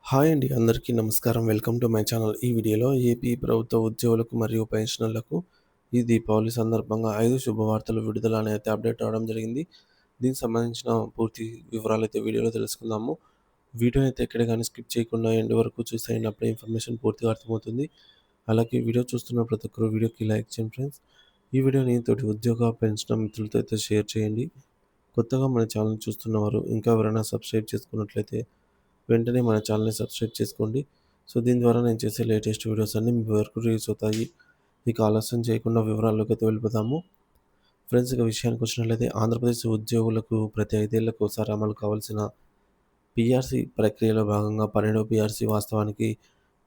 Hi అండి. అందరికీ నమస్కారం. Welcome to my channel. ఈ వీడియోలో ఏపీ ప్రభుత్వ ఉద్యోగులకు మరియు పెన్షనర్లకు ఈ దీపావళి సందర్భంగా 5 శుభవార్తలు విడుదల అనే అయితే అప్డేట్ రావడం జరిగింది. దీనికి సంబంధించిన పూర్తి వివరాలైతే వీడియోలో తెలుసుకుందాము. వీడియోని అయితే ఎక్కడ గాని స్కిప్ చేయకుండా ఎండ్ వరకు చూసేయండి. అప్పుడే ఇన్ఫర్మేషన్ పూర్తిగా అర్థమవుతుంది. అలాగే వీడియో చూస్తున్న ప్రతి ఒక్కరు వీడియోకి లైక్ చేయండి ఫ్రెండ్స్. ఈ వీడియోని తోటి ఉద్యోగ, పెన్షనర్ మిత్రులతో అయితే షేర్ చేయండి. కొత్తగా మన ఛానల్ చూస్తున్నవారు ఇంకా ఎవరైనా సబ్స్క్రైబ్ చేసుకున్నట్లయితే వెంటనే మన ఛానల్‌ని సబ్స్క్రైబ్ చేసుకోండి. సో, దీని ద్వారా నేను చేసే లేటెస్ట్ వీడియోస్ అన్నీ మీ వరకు రీచ్ అవుతాయి. ఇక ఆలస్యం చేయకుండా వివరాల్లోకైతే వెళ్ళిపోదాము. ఫ్రెండ్స్, ఇక విషయానికొచ్చినట్లయితే ఆంధ్రప్రదేశ్ ఉద్యోగులకు ప్రతి 5 ఏళ్లకోసారి అమలు కావాల్సిన పీఆర్సీ ప్రక్రియలో భాగంగా 12వ పీఆర్సీ వాస్తవానికి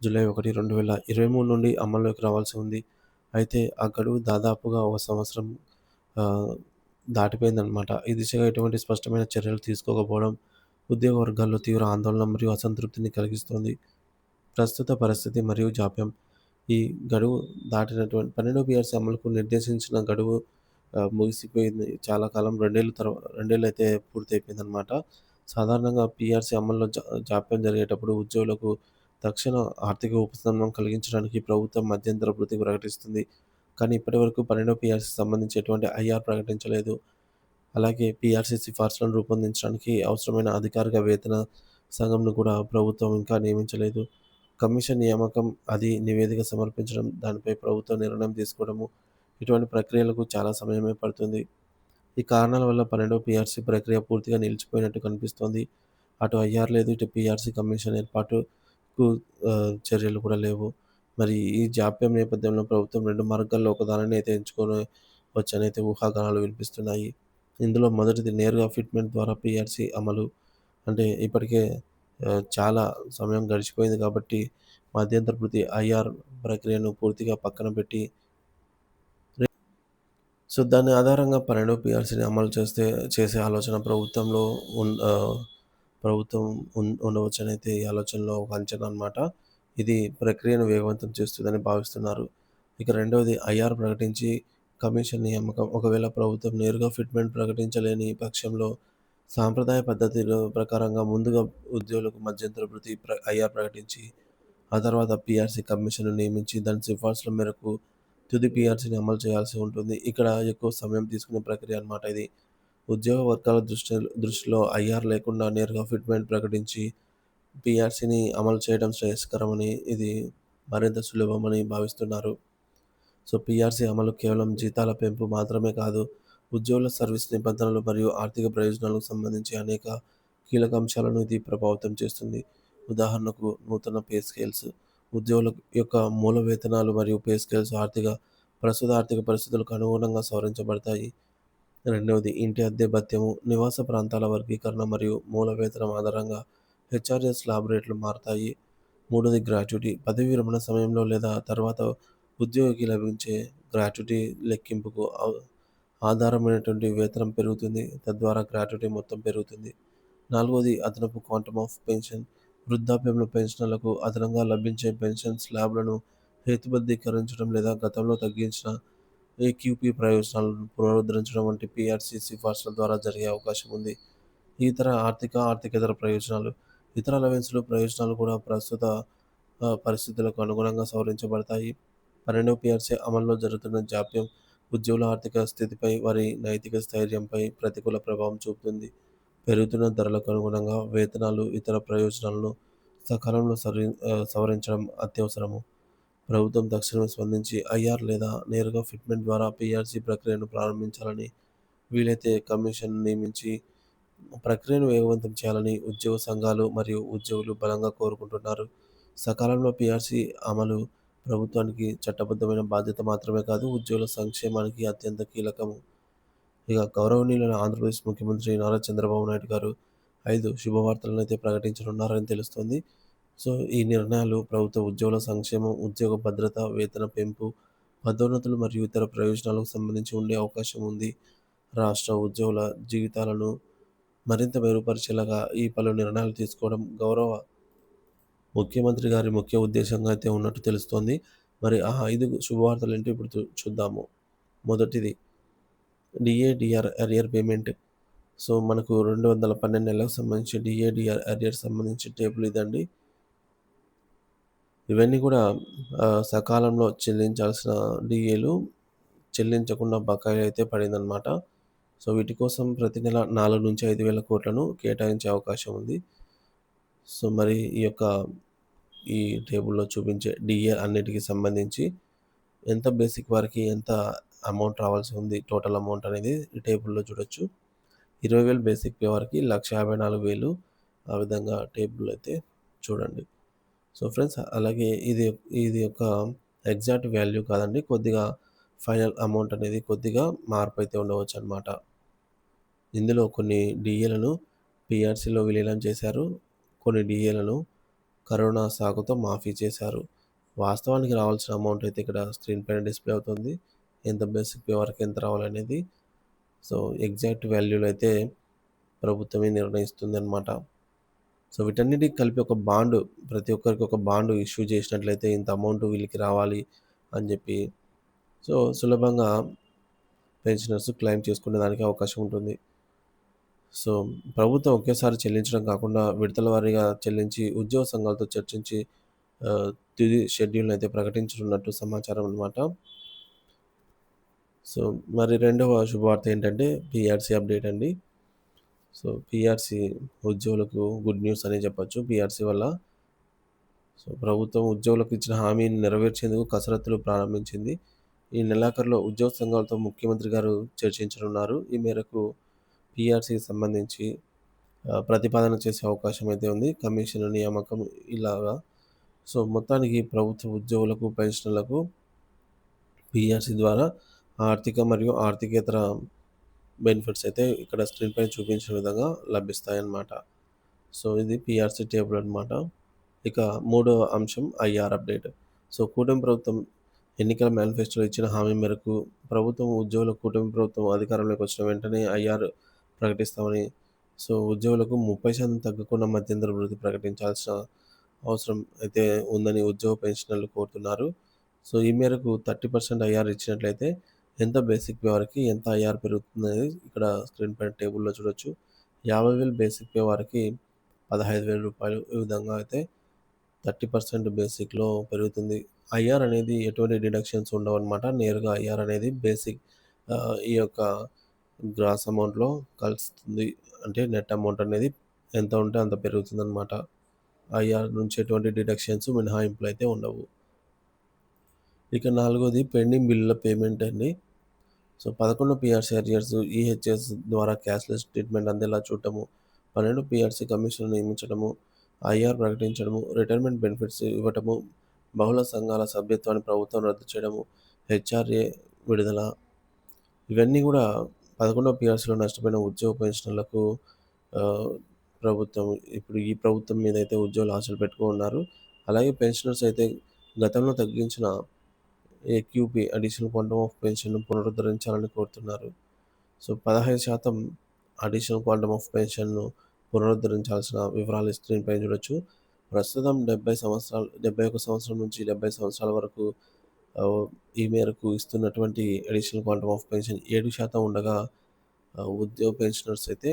జూలై 1, 2023 నుండి అమల్లోకి రావాల్సి ఉంది. అయితే ఆ గడువు దాదాపుగా ఒక సంవత్సరం ఆహ్, దాటిపోయిందనమాట. ఈ దిశగా ఎటువంటి స్పష్టమైన చర్యలు తీసుకోకపోవడం ఉద్యోగ వర్గాల్లో తీవ్ర ఆందోళన మరియు అసంతృప్తిని కలిగిస్తోంది. ప్రస్తుత పరిస్థితి మరియు జాప్యం. ఈ గడువు దాటినటువంటి 12 పీఆర్సీ అమలుకు నిర్దేశించిన గడువు ముగిసిపోయింది. చాలా కాలం 2 ఏళ్లయితే పూర్తయిపోయిందనమాట. సాధారణంగా పీఆర్సీ అమల్లో జాప్యం జరిగేటప్పుడు ఉద్యోగులకు తక్షణ ఆర్థిక ఉపశమనం కలిగించడానికి ప్రభుత్వం మధ్యంతర భృతి ప్రకటిస్తుంది. కానీ ఇప్పటివరకు 12 పీఆర్సీకి సంబంధించి ఎటువంటి ఐఆర్ ప్రకటించలేదు. అలాగే పీఆర్సీ సిఫార్సులను రూపొందించడానికి అవసరమైన అధికారిక వేతన సంఘంను కూడా ప్రభుత్వం ఇంకా నియమించలేదు. కమిషన్ నియామకం, అది నివేదిక సమర్పించడం, దానిపై ప్రభుత్వం నిర్ణయం తీసుకోవడము, ఇటువంటి ప్రక్రియలకు చాలా సమయమే పడుతుంది. ఈ కారణాల వల్ల 12వ పీఆర్సీ ప్రక్రియ పూర్తిగా నిలిచిపోయినట్టు కనిపిస్తోంది. అటు ఐఆర్ లేదు, ఇటు పీఆర్సీ కమిషన్ ఏర్పాటుకు చర్యలు కూడా లేవు. మరి ఈ జాప్యం నేపథ్యంలో ప్రభుత్వం 2 మార్గాల్లో ఒకదానిని అయితే ఎంచుకోవచ్చనైతే ఊహాగానాలు వినిపిస్తున్నాయి. ఇందులో మొదటిది నేరుగా ఫిట్‌మెంట్ ద్వారా పీఆర్సీ అమలు. అంటే ఇప్పటికే చాలా సమయం గడిచిపోయింది కాబట్టి మధ్యంతర భృతి ఐఆర్ ప్రక్రియను పూర్తిగా పక్కన పెట్టి సో, దాని ఆధారంగా 12 పీఆర్సీని అమలు చేసే ఆలోచన ప్రభుత్వం ఉండవచ్చనైతే ఈ ఆలోచనలో ఒక అంచనా అనమాట. ఇది ప్రక్రియను వేగవంతం చేస్తుందని భావిస్తున్నారు. ఇక రెండవది ఐఆర్ ప్రకటించి కమిషన్ నియామకం. ఒకవేళ ప్రభుత్వం నేరుగా ఫిట్‌మెంట్ ప్రకటించలేని పక్షంలో సాంప్రదాయ పద్ధతిలో ప్రకారంగా ముందుగా ఉద్యోగులకు మధ్యంతర భృతి ఐఆర్ ప్రకటించి, ఆ తర్వాత పీఆర్సీ కమిషన్‌ను నియమించి దాని సిఫార్సుల మేరకు తుది పీఆర్సీని అమలు చేయాల్సి ఉంటుంది. ఇక్కడ ఎక్కువ సమయం తీసుకునే ప్రక్రియ అనమాట ఇది. ఉద్యోగ వర్గాల దృష్టిలో ఐఆర్ లేకుండా నేరుగా ఫిట్‌మెంట్ ప్రకటించి పీఆర్సీని అమలు చేయడం శ్రేయస్కరమని, ఇది మరింత సులభమని భావిస్తున్నారు. సో, పీఆర్సీ అమలు కేవలం జీతాల పెంపు మాత్రమే కాదు, ఉద్యోగుల సర్వీస్ నిబంధనలు మరియు ఆర్థిక ప్రయోజనాలకు సంబంధించి అనేక కీలక అంశాలను ఇది ప్రభావితం చేస్తుంది. ఉదాహరణకు నూతన పే స్కేల్స్, ఉద్యోగుల యొక్క మూల వేతనాలు మరియు పే స్కేల్స్ ప్రస్తుత ఆర్థిక పరిస్థితులకు అనుగుణంగా సవరించబడతాయి. రెండవది ఇంటి అద్దె భత్యము, నివాస ప్రాంతాల వర్గీకరణ మరియు మూల వేతనం ఆధారంగా హెచ్ఆర్ఏ స్లాబ్ రేట్లు మారతాయి. మూడోది గ్రాట్యుటీ, పదవీ విరమణ సమయంలో లేదా తర్వాత ఉద్యోగికి లభించే గ్రాట్యుటీ లెక్కింపుకు ఆధారమైనటువంటి వేతనం పెరుగుతుంది. తద్వారా గ్రాట్యుటీ మొత్తం పెరుగుతుంది. నాలుగోది అదనపు క్వాంటమ్ ఆఫ్ పెన్షన్, వృద్ధాప్యంలో పెన్షనర్లకు అదనంగా లభించే పెన్షన్ స్లాబ్లను హేతుబద్ధీకరించడం లేదా గతంలో తగ్గించిన ఏక్యూపీ ప్రయోజనాలను పునరుద్ధరించడం వంటి పీఆర్సీ సిఫార్సుల ద్వారా జరిగే అవకాశం ఉంది. ఇతర ఆర్థికేతర ప్రయోజనాలు, ఇతర అలవెన్స్‌లు, ప్రయోజనాలు కూడా ప్రస్తుత పరిస్థితులకు అనుగుణంగా సవరించబడతాయి. 12వ పీఆర్సీ అమల్లో జరుగుతున్న జాప్యం ఉద్యోగుల ఆర్థిక స్థితిపై, వారి నైతిక స్థైర్యంపై ప్రతికూల ప్రభావం చూపుతుంది. పెరుగుతున్న ధరలకు అనుగుణంగా వేతనాలు, ఇతర ప్రయోజనాలను సకాలంలో సవరించడం అత్యవసరము. ప్రభుత్వం తక్షణమే స్పందించి ఐఆర్ లేదా నేరుగా ఫిట్‌మెంట్ ద్వారా పీఆర్సీ ప్రక్రియను ప్రారంభించాలని, వీలైతే కమిషన్‌ను నియమించి ప్రక్రియను వేగవంతం చేయాలని ఉద్యోగ సంఘాలు మరియు ఉద్యోగులు బలంగా కోరుకుంటున్నారు. సకాలంలో పీఆర్సీ అమలు ప్రభుత్వానికి చట్టబద్ధమైన బాధ్యత మాత్రమే కాదు, ఉద్యోగుల సంక్షేమానికి అత్యంత కీలకము. ఇక గౌరవనీయులైన ఆంధ్రప్రదేశ్ ముఖ్యమంత్రి నారా చంద్రబాబు నాయుడు గారు 5 శుభవార్తలనైతే ప్రకటించనున్నారని తెలుస్తోంది. సో, ఈ నిర్ణయాలు ప్రభుత్వ ఉద్యోగుల సంక్షేమం, ఉద్యోగ భద్రత, వేతన పెంపు, పదోన్నతులు మరియు ఇతర ప్రయోజనాలకు సంబంధించి ఉండే అవకాశం ఉంది. రాష్ట్ర ఉద్యోగుల జీవితాలను మరింత మెరుగుపరిచేలాగా ఈ పలు నిర్ణయాలు తీసుకోవడం గౌరవ ముఖ్యమంత్రి గారి ముఖ్య ఉద్దేశంగా అయితే ఉన్నట్టు తెలుస్తోంది. మరి ఆ 5 శుభవార్తలేంటో ఇప్పుడు చూద్దాము. మొదటిది DA, DR arrear payment. So, మనకు 212 నెలలకు సంబంధించి డీఏ, డీఆర్ అరియర్ సంబంధించి టేబుల్ ఇదండి. ఇవన్నీ కూడా సకాలంలో చెల్లించాల్సిన డీఏలు చెల్లించకుండా బకాయి అయితే పడిందనమాట. సో, వీటి కోసం ప్రతి నెల 4-5 వేల కోట్లను కేటాయించే అవకాశం ఉంది. సో, మరి ఈ టేబుల్‌లో చూపించే డీఏ అన్నిటికి సంబంధించి ఎంత బేసిక్ వారికి ఎంత అమౌంట్ రావాల్సి ఉంది టోటల్ అమౌంట్ అనేది ఈ టేబుల్‌లో చూడొచ్చు. 20,000 బేసిక్ పే వారికి 1,54,000 ఆ విధంగా టేబుల్ అయితే చూడండి. సో, ఫ్రెండ్స్ అలాగే ఇది ఒక ఎగ్జాక్ట్ వాల్యూ కాదండి. కొద్దిగా ఫైనల్ అమౌంట్ అనేది కొద్దిగా మార్పయితే ఉండవచ్చనమాట. ఇందులో కొన్ని డీఏలను పీఆర్సీలో విలీనం చేశారు. కొన్ని డీఏలను కరోనా సాకుతో మాఫీ చేశారు. వాస్తవానికి రావాల్సిన అమౌంట్ అయితే ఇక్కడ స్క్రీన్ పైన డిస్‌ప్లే అవుతుంది. ఎంత బేసిక్ పే వరకు ఎంత రావాలనేది. సో, ఎగ్జాక్ట్ వాల్యూలు అయితే ప్రభుత్వమే నిర్ణయిస్తుందనమాట. సో, వీటన్నిటికి కలిపి ఒక బాండ్ ప్రతి ఒక్కరికి ఒక బాండ్ ఇష్యూ చేసినట్లయితే ఇంత అమౌంట్ వీళ్ళకి రావాలి అని చెప్పి సో, సులభంగా పెన్షనర్స్ క్లెయిమ్ చేసుకునే దానికి అవకాశం ఉంటుంది. సో, ప్రభుత్వం ఒకేసారి చెల్లించడం కాకుండా విడతల వారీగా చెల్లించి ఉద్యోగ సంఘాలతో చర్చించి ఆహ్, తుది షెడ్యూల్‌నయితే ప్రకటించనున్నట్టు సమాచారం అనమాట. సో, మరి రెండవ శుభవార్త ఏంటంటే పీఆర్సీ అప్డేట్ అండి. సో, పీఆర్సీ ఉద్యోగులకు గుడ్ న్యూస్ అనే చెప్పొచ్చు. పీఆర్సీ వల్ల సో, ప్రభుత్వం ఉద్యోగులకు ఇచ్చిన హామీని నెరవేర్చేందుకు కసరత్తులు ప్రారంభించింది. ఈ నెలాఖరులో ఉద్యోగ సంఘాలతో ముఖ్యమంత్రి గారు చర్చించనున్నారు. ఈ మేరకు పీఆర్సీకి సంబంధించి ప్రతిపాదన చేసే అవకాశం అయితే ఉంది. కమిషన్ నియామకం ఇలాగా. సో, మొత్తానికి ప్రభుత్వ ఉద్యోగులకు, పెన్షనర్లకు పీఆర్సీ ద్వారా ఆర్థిక మరియు ఆర్థికేతర బెనిఫిట్స్ అయితే ఇక్కడ స్క్రీన్ పైన చూపించిన విధంగా లభిస్తాయన్నమాట. సో, ఇది పీఆర్సీ టేబుల్ అనమాట. ఇక మూడవ అంశం ఐఆర్ అప్డేట్. సో, కూటమి ప్రభుత్వం ఎన్నికల మేనిఫెస్టోలో ఇచ్చిన హామీ మేరకు కూటమి ప్రభుత్వం అధికారంలోకి వచ్చిన వెంటనే ఐఆర్ ప్రకటిస్తామని, సో, ఉద్యోగులకు 30% తగ్గకుండా మధ్యంతర వృత్తి ప్రకటించాల్సిన అవసరం అయితే ఉందని ఉద్యోగ పెన్షనర్లు కోరుతున్నారు. సో, ఈ మేరకు 30% ఐఆర్ ఇచ్చినట్లయితే ఎంత బేసిక్ పే వారికి ఎంత ఐఆర్ పెరుగుతుందనేది ఇక్కడ స్క్రీన్ పైన టేబుల్‌లో చూడొచ్చు. 50,000 బేసిక్ పే వారికి రూ. 15,000 ఈ విధంగా అయితే 30% బేసిక్‌లో పెరుగుతుంది. ఐఆర్ అనేది ఎటువంటి డిడక్షన్స్ ఉండవనమాట. నేరుగా ఐఆర్ అనేది బేసిక్ ఈ యొక్క గ్రాస్ అమౌంట్‌లో కలుస్తుంది. అంటే నెట్ అమౌంట్ అనేది ఎంత ఉంటే అంత పెరుగుతుందనమాట. ఐఆర్ నుంచి ఎటువంటి డిడక్షన్స్, మినహాయింపులయితే ఉండవు. ఇక నాలుగోది పెండింగ్ బిల్లుల పేమెంట్ అండి. సో, 11 పీఆర్సీ అరియర్స్ ఈహెచ్ఎస్ ద్వారా క్యాష్‌లెస్ ట్రీట్మెంట్ అందేలా చూడటము, 12 పీఆర్సీ కమిషన్‌లు నియమించడము, ఐఆర్ ప్రకటించడము, రిటైర్మెంట్ బెనిఫిట్స్ ఇవ్వటము, బహుళ సంఘాల సభ్యత్వాన్ని ప్రభుత్వం రద్దు చేయడము, హెచ్ఆర్ఏ విడుదల ఇవన్నీ గూడా 11 పీఆర్సీలో నష్టపోయిన ఉద్యోగ పెన్షనర్లకు ఆహ్, ప్రభుత్వం ఇప్పుడు ఈ ప్రభుత్వం మీదైతే ఉద్యోగులు ఆశలు పెట్టుకోనున్నారు. అలాగే పెన్షనర్స్ అయితే గతంలో తగ్గించిన ఏక్యూపీ అడిషనల్ క్వాంటమ్ ఆఫ్ పెన్షన్‌ను పునరుద్ధరించాలని కోరుతున్నారు. సో, 15% అడిషనల్ క్వాంటమ్ ఆఫ్ పెన్షన్‌ను పునరుద్ధరించాల్సిన వివరాలు ఈ స్క్రీన్ పైన చూడొచ్చు. ప్రస్తుతం 71 సంవత్సరం నుంచి 70 సంవత్సరాల వరకు ఈ మేరకు ఇస్తున్నటువంటి అడిషనల్ క్వాంటమ్ ఆఫ్ పెన్షన్ 7% ఉండగా ఉద్యోగ పెన్షనర్స్ అయితే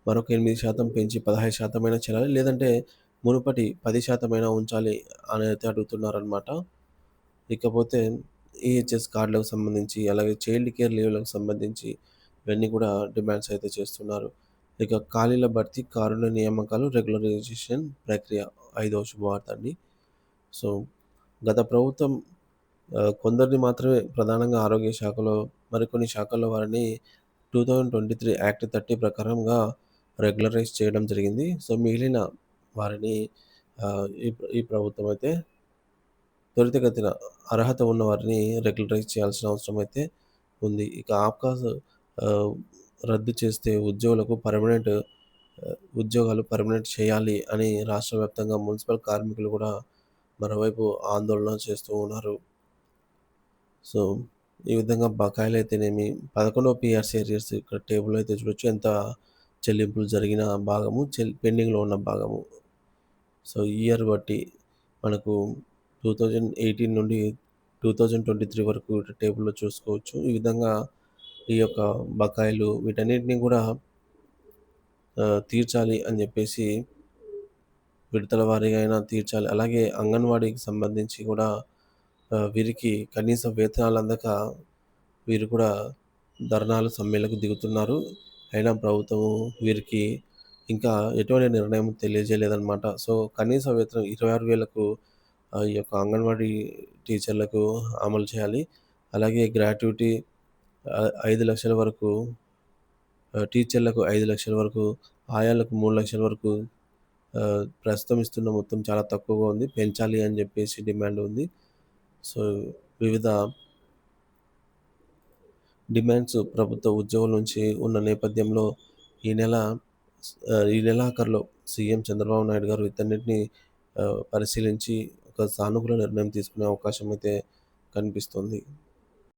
మరొక 8% పెంచి 15% అయినా చేయాలి. లేదంటే మునుపటి 10% అయినా ఉంచాలి అని అయితే అడుగుతున్నారనమాట. ఇకపోతే ఈహెచ్ఎస్ కార్డులకు సంబంధించి, అలాగే చైల్డ్ కేర్ లీవ్‌లకు సంబంధించి ఇవన్నీ కూడా డిమాండ్స్ అయితే చేస్తున్నారు. ఇక ఖాళీల భర్తీ, కారుణ్య నియామకాలు, రెగ్యులరైజేషన్ ప్రక్రియ ఐదవ శుభవార్త అండి. సో, గత ప్రభుత్వం కొందరిని మాత్రమే ప్రధానంగా ఆరోగ్య శాఖలో, మరికొన్ని శాఖల్లో వారిని 2023 యాక్ట్ 30 ప్రకారంగా రెగ్యులరైజ్ చేయడం జరిగింది. సో, మిగిలిన వారిని ఈ ప్రభుత్వం అయితే త్వరితగతిన అర్హత ఉన్న వారిని రెగ్యులరైజ్ చేయాల్సిన అవసరం అయితే ఉంది. ఇక ఆప్కాస్ ఆహ్, రద్దు చేస్తే ఉద్యోగాలు పర్మనెంట్ చేయాలి అని రాష్ట్ర వ్యాప్తంగా మున్సిపల్ కార్మికులు కూడా మరోవైపు ఆందోళన చేస్తూ ఉన్నారు. సో, ఈ విధంగా బకాయిలైతేనేమి 11 పీఆర్సీ అరియర్స్ ఇక్కడ టేబుల్‌లో అయితే చూడొచ్చు. ఎంత చెల్లింపులు జరిగిన భాగము, పెండింగ్‌లో ఉన్న భాగము. సో, ఇయర్ బట్టి మనకు 2018 నుండి 2023 వరకు టేబుల్‌లో చూసుకోవచ్చు. ఈ విధంగా ఈ యొక్క బకాయిలు వీటన్నిటిని కూడా తీర్చాలి అని జెప్పేసి విడతల వారీగా అయినా తీర్చాలి. అలాగే అంగన్వాడీకి సంబంధించి కూడా వీరికి కనీస వేతనాలు అందక వీరు కూడా ధర్నాలు, సమ్మెలకు దిగుతున్నారు. అయినా ప్రభుత్వం వీరికి ఇంకా ఎటువంటి నిర్ణయం తెలియజేయలేదనమాట. సో, కనీస వేతనం 26,000కు ఈ యొక్క అంగన్వాడీ టీచర్లకు అమలు చేయాలి. అలాగే గ్రాట్యుటీ 5,00,000 వరకు, టీచర్లకు 5,00,000 వరకు, ఆయాలకు 3,00,000 వరకు, ప్రస్తుతం ఇస్తున్న మొత్తం చాలా తక్కువగా ఉంది. పెంచాలి అని జెప్పేసి డిమాండ్ ఉంది. సో, వివిధ డిమాండ్స్ ప్రభుత్వ ఉద్యోగుల నుంచి ఉన్న నేపథ్యంలో ఈ నెల ఈ నెలాఖరులో సీఎం చంద్రబాబు నాయుడు గారు వీటన్నిటిని పరిశీలించి ఒక సానుకూల నిర్ణయం తీసుకునే అవకాశం అయితే కనిపిస్తుంది.